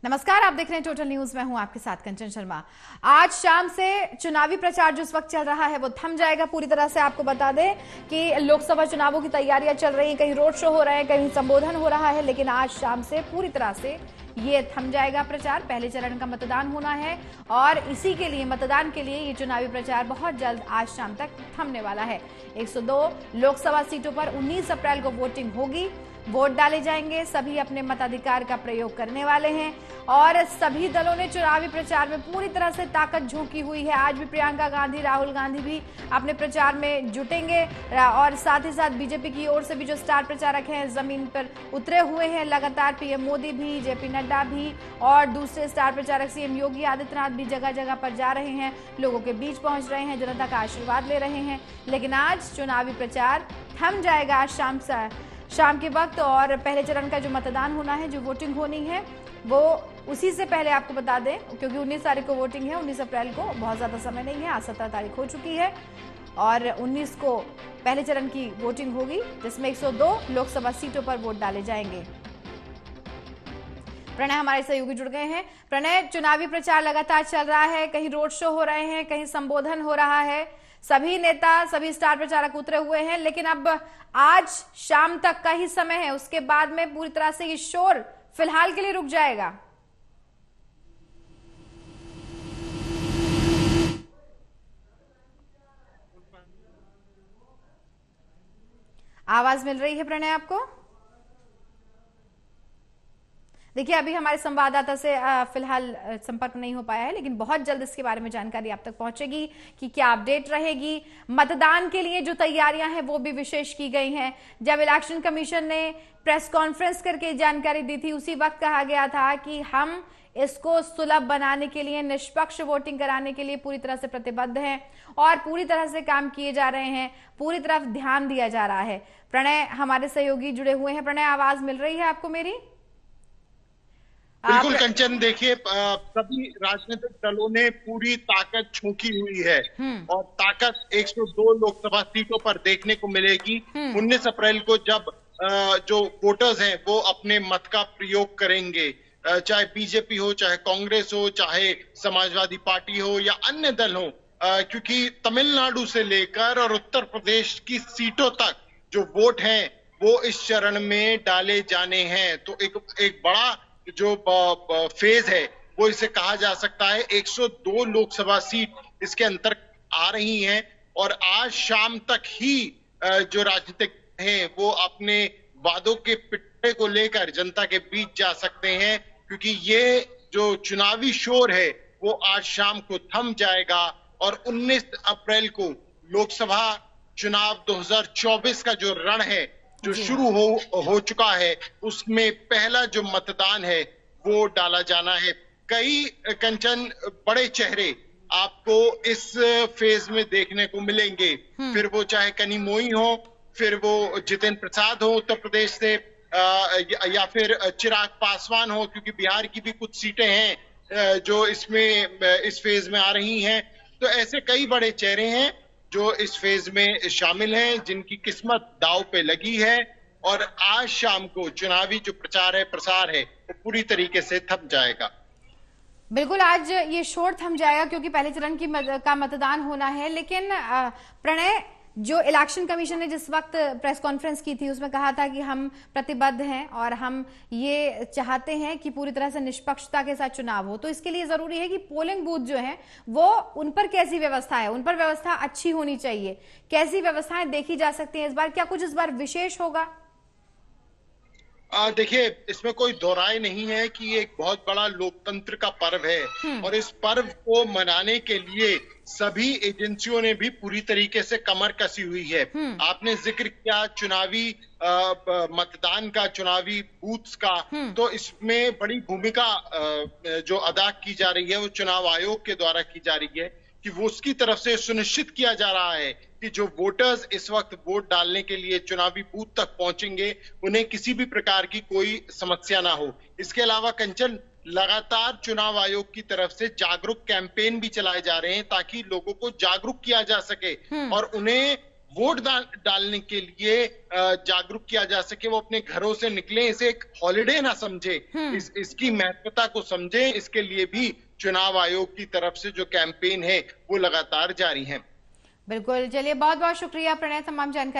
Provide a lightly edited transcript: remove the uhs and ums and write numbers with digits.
नमस्कार, आप देख रहे हैं टोटल न्यूज। मैं हूं आपके साथ कंचन शर्मा। आज शाम से चुनावी प्रचार जो इस वक्त चल रहा है वो थम जाएगा पूरी तरह से। आपको बता दें कि लोकसभा चुनावों की तैयारियां चल रही हैं, कहीं रोड शो हो रहे हैं, कहीं संबोधन हो रहा है, लेकिन आज शाम से पूरी तरह से ये थम जाएगा प्रचार। पहले चरण का मतदान होना है और इसी के लिए, मतदान के लिए ये चुनावी प्रचार बहुत जल्द आज शाम तक थमने वाला है। 102 लोकसभा सीटों पर 19 अप्रैल को वोटिंग होगी, वोट डाले जाएंगे, सभी अपने मताधिकार का प्रयोग करने वाले हैं और सभी दलों ने चुनावी प्रचार में पूरी तरह से ताकत झोंकी हुई है। आज भी प्रियंका गांधी, राहुल गांधी भी अपने प्रचार में जुटेंगे और साथ ही साथ बीजेपी की ओर से भी जो स्टार प्रचारक हैं जमीन पर उतरे हुए हैं लगातार। पीएम मोदी भी, जेपी नड्डा भी और दूसरे स्टार प्रचारक सीएम योगी आदित्यनाथ भी जगह जगह पर जा रहे हैं, लोगों के बीच पहुंच रहे हैं, जनता का आशीर्वाद ले रहे हैं। लेकिन आज चुनावी प्रचार थम जाएगा आज शाम के वक्त और पहले चरण का जो मतदान होना है, जो वोटिंग होनी है, वो उसी से पहले आपको बता दें, क्योंकि 19 तारीख को वोटिंग है, 19 अप्रैल को बहुत ज्यादा समय नहीं है, आज 17 तारीख हो चुकी है और 19 को पहले चरण की वोटिंग होगी जिसमें 102 लोकसभा सीटों पर वोट डाले जाएंगे। प्रणय हमारे सहयोगी जुड़ गए हैं। प्रणय, चुनावी प्रचार लगातार चल रहा है, कहीं रोड शो हो रहे हैं, कहीं संबोधन हो रहा है, सभी नेता, सभी स्टार प्रचारक उतरे हुए हैं, लेकिन अब आज शाम तक का ही समय है, उसके बाद में पूरी तरह से ये शोर फिलहाल के लिए रुक जाएगा। आवाज मिल रही है प्रणय आपको? देखिए, अभी हमारे संवाददाता से फिलहाल संपर्क नहीं हो पाया है, लेकिन बहुत जल्द इसके बारे में जानकारी आप तक पहुंचेगी कि क्या अपडेट रहेगी। मतदान के लिए जो तैयारियां हैं वो भी विशेष की गई हैं। जब इलेक्शन कमीशन ने प्रेस कॉन्फ्रेंस करके जानकारी दी थी, उसी वक्त कहा गया था कि हम इसको सुलभ बनाने के लिए, निष्पक्ष वोटिंग कराने के लिए पूरी तरह से प्रतिबद्ध हैं और पूरी तरह से काम किए जा रहे हैं, पूरी तरफ ध्यान दिया जा रहा है। प्रणय हमारे सहयोगी जुड़े हुए हैं। प्रणय, आवाज मिल रही है आपको मेरी? बिल्कुल कंचन, देखिए सभी राजनीतिक दलों ने पूरी ताकत झोंकी हुई है और ताकत 102 लोकसभा सीटों पर देखने को मिलेगी। 19 अप्रैल को जब जो वोटर्स हैं वो अपने मत का प्रयोग करेंगे, चाहे बीजेपी हो, चाहे कांग्रेस हो, चाहे समाजवादी पार्टी हो या अन्य दल हो, क्योंकि तमिलनाडु से लेकर और उत्तर प्रदेश की सीटों तक जो वोट हैं वो इस चरण में डाले जाने हैं। तो एक बड़ा जो फेज है वो इसे कहा जा सकता है। 102 लोकसभा सीट इसके अंतर आ रही हैं और आज शाम तक ही जो राजनीतिक हैं वो अपने वादों के पिट्ठे को लेकर जनता के बीच जा सकते हैं, क्योंकि ये जो चुनावी शोर है वो आज शाम को थम जाएगा और 19 अप्रैल को लोकसभा चुनाव 2024 का जो रण है, जो शुरू हो चुका है, उसमें पहला जो मतदान है वो डाला जाना है। कई कंचन बड़े चेहरे आपको इस फेज में देखने को मिलेंगे, फिर वो चाहे कनिमोई हो, फिर वो जितेंद्र प्रसाद हो उत्तर प्रदेश से, या फिर चिराग पासवान हो, क्योंकि बिहार की भी कुछ सीटें हैं जो इसमें इस फेज में आ रही हैं। तो ऐसे कई बड़े चेहरे हैं जो इस फेज में शामिल हैं, जिनकी किस्मत दांव पे लगी है और आज शाम को चुनावी जो प्रचार है, प्रसार है, वो पूरी तरीके से थम जाएगा। बिल्कुल, आज ये शोर थम जाएगा क्योंकि पहले चरण का मतदान होना है। लेकिन प्रणय, जो इलेक्शन कमीशन ने जिस वक्त प्रेस कॉन्फ्रेंस की थी उसमें कहा था कि हम प्रतिबद्ध हैं और हम ये चाहते हैं कि पूरी तरह से निष्पक्षता के साथ चुनाव हो, तो इसके लिए जरूरी है कि पोलिंग बूथ जो है वो, उन पर कैसी व्यवस्था है, उन पर व्यवस्था अच्छी होनी चाहिए। कैसी व्यवस्थाएं देखी जा सकती हैं इस बार? क्या कुछ इस बार विशेष होगा? देखिए, इसमें कोई दो राय नहीं है कि ये एक बहुत बड़ा लोकतंत्र का पर्व है और इस पर्व को मनाने के लिए सभी एजेंसियों ने भी पूरी तरीके से कमर कसी हुई है। आपने जिक्र किया चुनावी मतदान का, चुनावी बूथ्स का, तो इसमें बड़ी भूमिका जो अदा की जा रही है वो चुनाव आयोग के द्वारा की जा रही है कि वो उसकी तरफ से सुनिश्चित किया जा रहा है कि जो वोटर्स इस वक्त वोट डालने के लिए चुनावी बूथ तक पहुंचेंगे उन्हें किसी भी प्रकार की कोई समस्या ना हो। इसके अलावा कंचन, लगातार चुनाव आयोग की तरफ से जागरूक कैंपेन भी चलाए जा रहे हैं ताकि लोगों को जागरूक किया जा सके और उन्हें वोट डालने के लिए जागरूक किया जा सके, वो अपने घरों से निकले, इसे एक हॉलिडे ना समझे, इसकी महत्वता को समझे। इसके लिए भी चुनाव आयोग की तरफ से जो कैंपेन है वो लगातार जारी है। बिल्कुल, चलिए बहुत बहुत शुक्रिया प्रणय, तमाम जानकारी